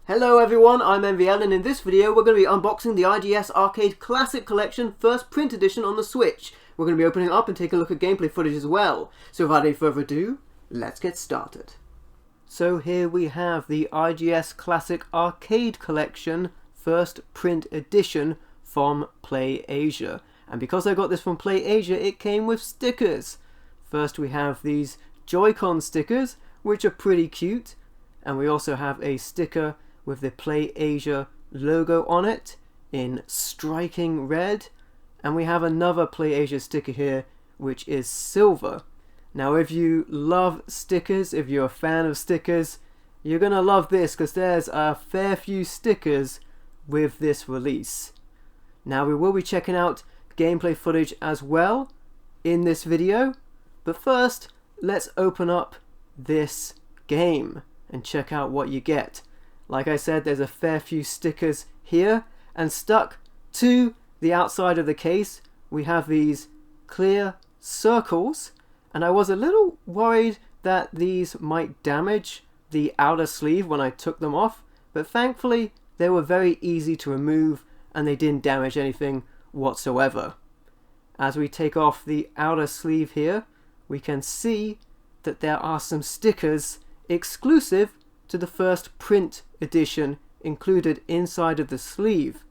Hello everyone, I'm MVL, and in this video we're going to be unboxing the IGS Arcade Classic Collection First Print Edition on the Switch. We're going to be opening it up and taking a look at gameplay footage as well. So without any further ado, let's get started. So here we have the IGS Classic Arcade Collection First Print Edition from PlayAsia. And because I got this from PlayAsia, it came with stickers. First we have these Joy-Con stickers, which are pretty cute. And we also have a sticker with the PlayAsia logo on it in striking red. And we have another PlayAsia sticker here, which is silver. Now if you love stickers, if you're a fan of stickers, you're going to love this because there's a fair few stickers with this release. Now we will be checking out gameplay footage as well in this video, but first let's open up this game and check out what you get. Like I said, there's a fair few stickers here, and stuck to the outside of the case we have these clear circles, and I was a little worried that these might damage the outer sleeve when I took them off, but thankfully they were very easy to remove and they didn't damage anything whatsoever. As we take off the outer sleeve here, we can see that there are some stickers exclusive to the first print edition included inside of the sleeve.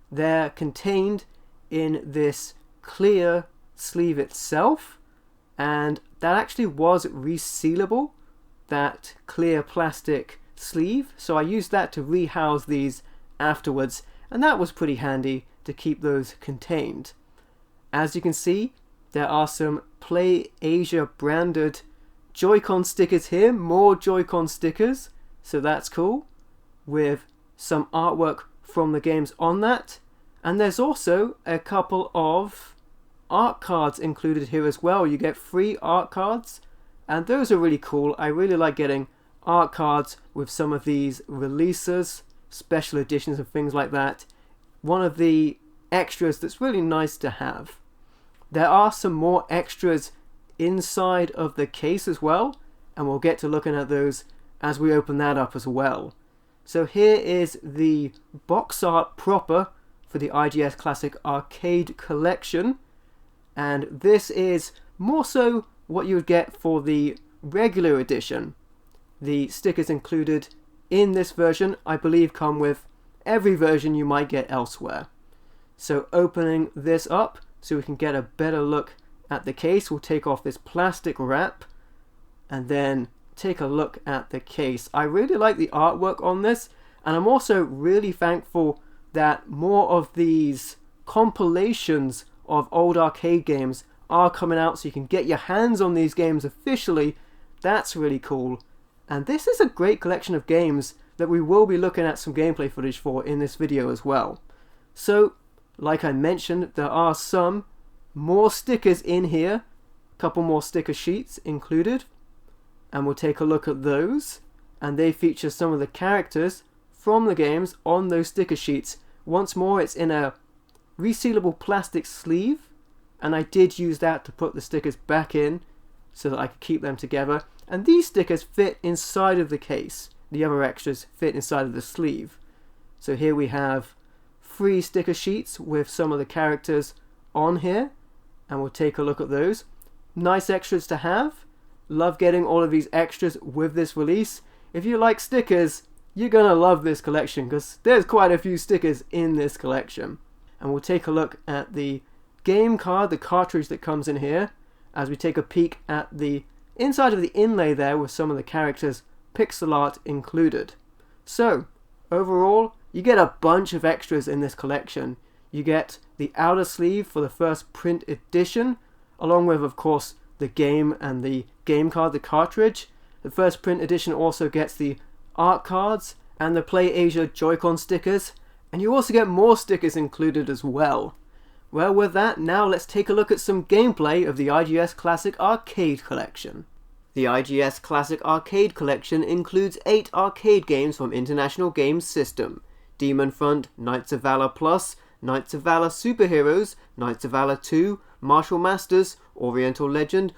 They're contained in this clear sleeve itself, and that actually was resealable, that clear plastic sleeve, so I used that to rehouse these afterwards, and that was pretty handy to keep those contained. As you can see, there are some PlayAsia branded Joy-Con stickers here, more Joy-Con stickers, so that's cool, with some artwork from the games on that. And there's also a couple of art cards included here as well. You get free art cards, and those are really cool. I really like getting art cards with some of these releases, special editions and things like that. One of the extras that's really nice to have. There are some more extras inside of the case as well, and we'll get to looking at those as we open that up as well. So here is the box art proper for the IGS Classic Arcade Collection, and this is more so what you would get for the regular edition. The stickers included in this version, I believe, come with every version you might get elsewhere. So opening this up so we can get a better look at the case, we'll take off this plastic wrap and then take a look at the case. I really like the artwork on this, and I'm also really thankful that more of these compilations of old arcade games are coming out so you can get your hands on these games officially. That's really cool. And this is a great collection of games that we will be looking at some gameplay footage for in this video as well. So, like I mentioned, there are some more stickers in here, a couple more sticker sheets included, and we'll take a look at those, and they feature some of the characters from the games on those sticker sheets. Once more, it's in a resealable plastic sleeve, and I did use that to put the stickers back in so that I could keep them together, and these stickers fit inside of the case. The other extras fit inside of the sleeve. So here we have 3 sticker sheets with some of the characters on here, and we'll take a look at those. Nice extras to have. Love getting all of these extras with this release. If you like stickers, you're gonna love this collection because there's quite a few stickers in this collection. And we'll take a look at the game card, the cartridge that comes in here, as we take a peek at the inside of the inlay there with some of the characters' pixel art included. So overall, you get a bunch of extras in this collection. You get the outer sleeve for the first print edition, along with, of course, the game and the game card, the cartridge. The first print edition also gets the art cards and the PlayAsia Joy-Con stickers, and you also get more stickers included as well. Well, with that, now let's take a look at some gameplay of the IGS Classic Arcade Collection. The IGS Classic Arcade Collection includes 8 arcade games from International Games System: Demon Front, Knights of Valor Plus, Knights of Valor Superheroes, Knights of Valor 2, Martial Masters, Oriental Legend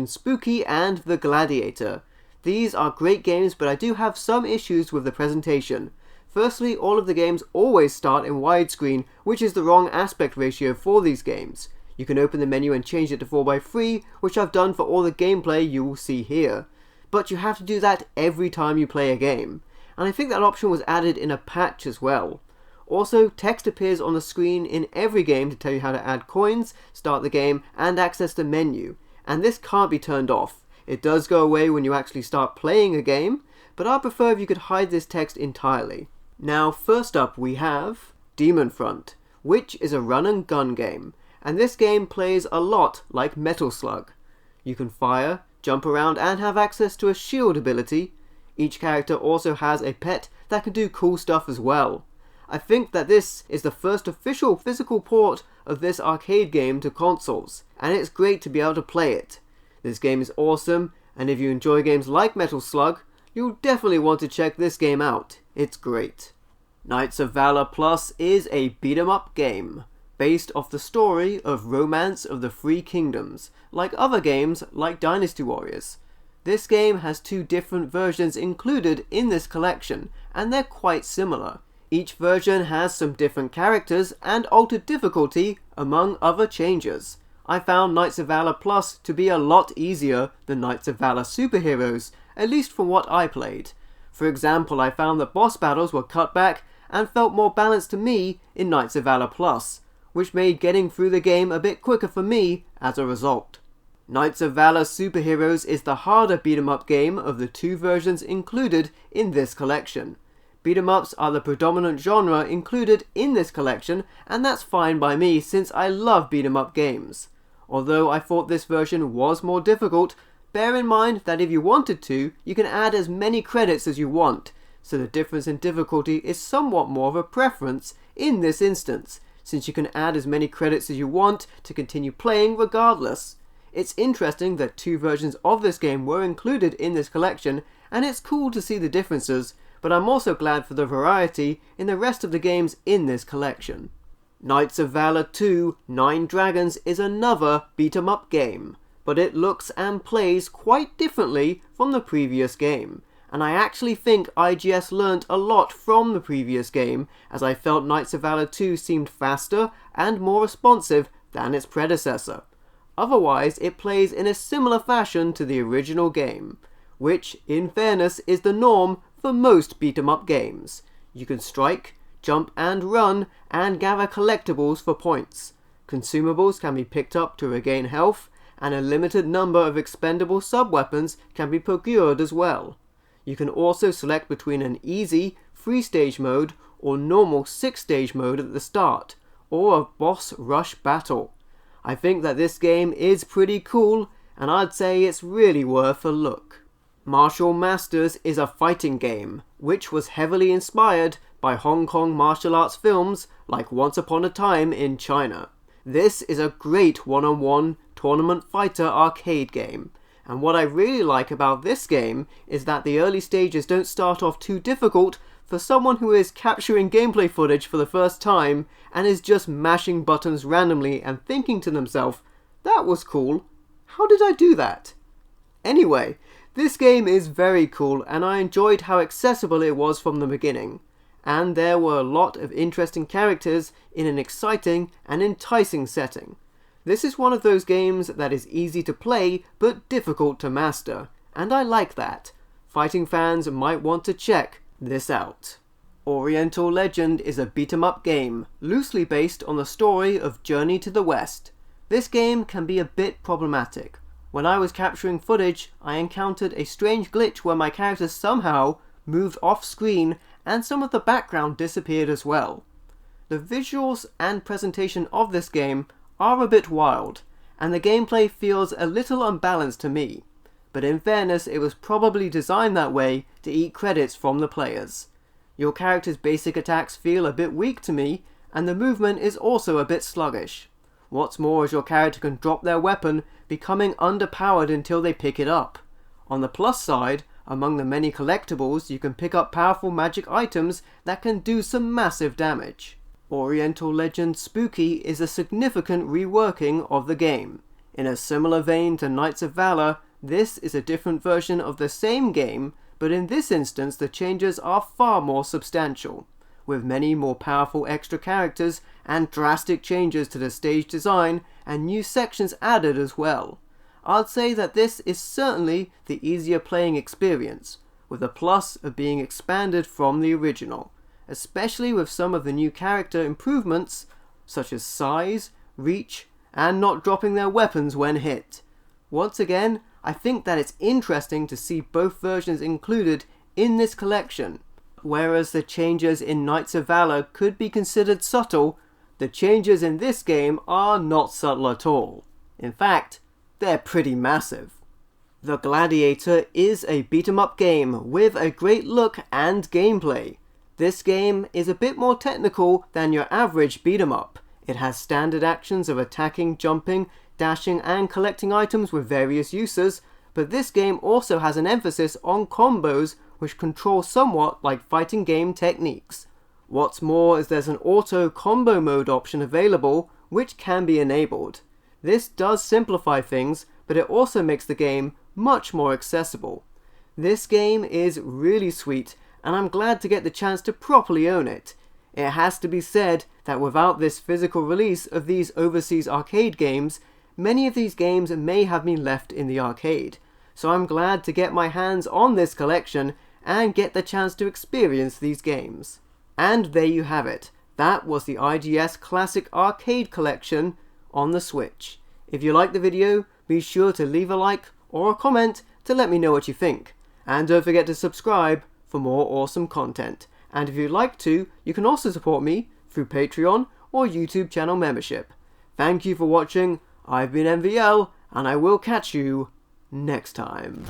Spooky, and The Gladiator. These are great games, but I do have some issues with the presentation. Firstly, all of the games always start in widescreen, which is the wrong aspect ratio for these games. You can open the menu and change it to 4:3, which I've done for all the gameplay you will see here. But you have to do that every time you play a game, and I think that option was added in a patch as well. Also, text appears on the screen in every game to tell you how to add coins, start the game, and access the menu, and this can't be turned off. It does go away when you actually start playing a game, but I'd prefer if you could hide this text entirely. Now, first up we have Demon Front, which is a run and gun game, and this game plays a lot like Metal Slug. You can fire, jump around, and have access to a shield ability. Each character also has a pet that can do cool stuff as well. I think that this is the first official physical port of this arcade game to consoles, and it's great to be able to play it. This game is awesome, and if you enjoy games like Metal Slug, you'll definitely want to check this game out. It's great. Knights of Valor Plus is a beat-em-up game, based off the story of Romance of the Three Kingdoms, like other games like Dynasty Warriors. This game has 2 different versions included in this collection, and they're quite similar. Each version has some different characters and altered difficulty, among other changes. I found Knights of Valor Plus to be a lot easier than Knights of Valor Superheroes, at least from what I played. For example, I found that boss battles were cut back and felt more balanced to me in Knights of Valor Plus, which made getting through the game a bit quicker for me as a result. Knights of Valor Superheroes is the harder beat-em-up game of the 2 versions included in this collection. Beat-em-ups are the predominant genre included in this collection, and that's fine by me since I love beat-em-up games. Although I thought this version was more difficult, bear in mind that if you wanted to, you can add as many credits as you want, so the difference in difficulty is somewhat more of a preference in this instance, since you can add as many credits as you want to continue playing regardless. It's interesting that 2 versions of this game were included in this collection, and it's cool to see the differences, but I'm also glad for the variety in the rest of the games in this collection. Knights of Valor 2 Nine Dragons is another beat-em-up game, but it looks and plays quite differently from the previous game, and I actually think IGS learnt a lot from the previous game, as I felt Knights of Valor 2 seemed faster and more responsive than its predecessor. Otherwise, it plays in a similar fashion to the original game, which, in fairness, is the norm for most beat-em-up games. You can strike, jump and run, and gather collectibles for points. Consumables can be picked up to regain health, and a limited number of expendable sub-weapons can be procured as well. You can also select between an easy 3-stage mode or normal 6-stage mode at the start, or a boss rush battle. I think that this game is pretty cool, and I'd say it's really worth a look. Martial Masters is a fighting game, which was heavily inspired by Hong Kong martial arts films like Once Upon a Time in China. This is a great one-on-one tournament fighter arcade game, and what I really like about this game is that the early stages don't start off too difficult for someone who is capturing gameplay footage for the first time and is just mashing buttons randomly and thinking to themselves, "That was cool. How did I do that?" Anyway, this game is very cool, and I enjoyed how accessible it was from the beginning, and there were a lot of interesting characters in an exciting and enticing setting. This is one of those games that is easy to play but difficult to master, and I like that. Fighting fans might want to check this out. Oriental Legend is a beat-em-up game, loosely based on the story of Journey to the West. This game can be a bit problematic. When I was capturing footage, I encountered a strange glitch where my character somehow moved off screen and some of the background disappeared as well. The visuals and presentation of this game are a bit wild, and the gameplay feels a little unbalanced to me, but in fairness it was probably designed that way to eat credits from the players. Your character's basic attacks feel a bit weak to me, and the movement is also a bit sluggish. What's more is your character can drop their weapon, becoming underpowered until they pick it up. On the plus side, among the many collectibles, you can pick up powerful magic items that can do some massive damage. Oriental Legend Spooky is a significant reworking of the game. In a similar vein to Knights of Valor, This is a different version of the same game, but in this instance the changes are far more substantial, with many more powerful extra characters and drastic changes to the stage design and new sections added as well. I'd say that this is certainly the easier playing experience, with a plus of being expanded from the original, especially with some of the new character improvements such as size, reach, and not dropping their weapons when hit. Once again, I think that it's interesting to see both versions included in this collection. Whereas the changes in Knights of Valor could be considered subtle, the changes in this game are not subtle at all. In fact, they're pretty massive. The Gladiator is a beat-em-up game with a great look and gameplay. This game is a bit more technical than your average beat-em-up. It has standard actions of attacking, jumping, dashing and collecting items with various uses, but this game also has an emphasis on combos which control somewhat like fighting game techniques. What's more is there's an auto combo mode option available which can be enabled. This does simplify things, but it also makes the game much more accessible. This game is really sweet and I'm glad to get the chance to properly own it. It has to be said that without this physical release of these overseas arcade games, many of these games may have been left in the arcade, so I'm glad to get my hands on this collection and get the chance to experience these games. And there you have it. That was the IGS Classic Arcade Collection on the Switch. If you liked the video, be sure to leave a like or a comment to let me know what you think. And don't forget to subscribe for more awesome content. And if you'd like to, you can also support me through Patreon or YouTube channel membership. Thank you for watching. I've been MVL, and I will catch you next time.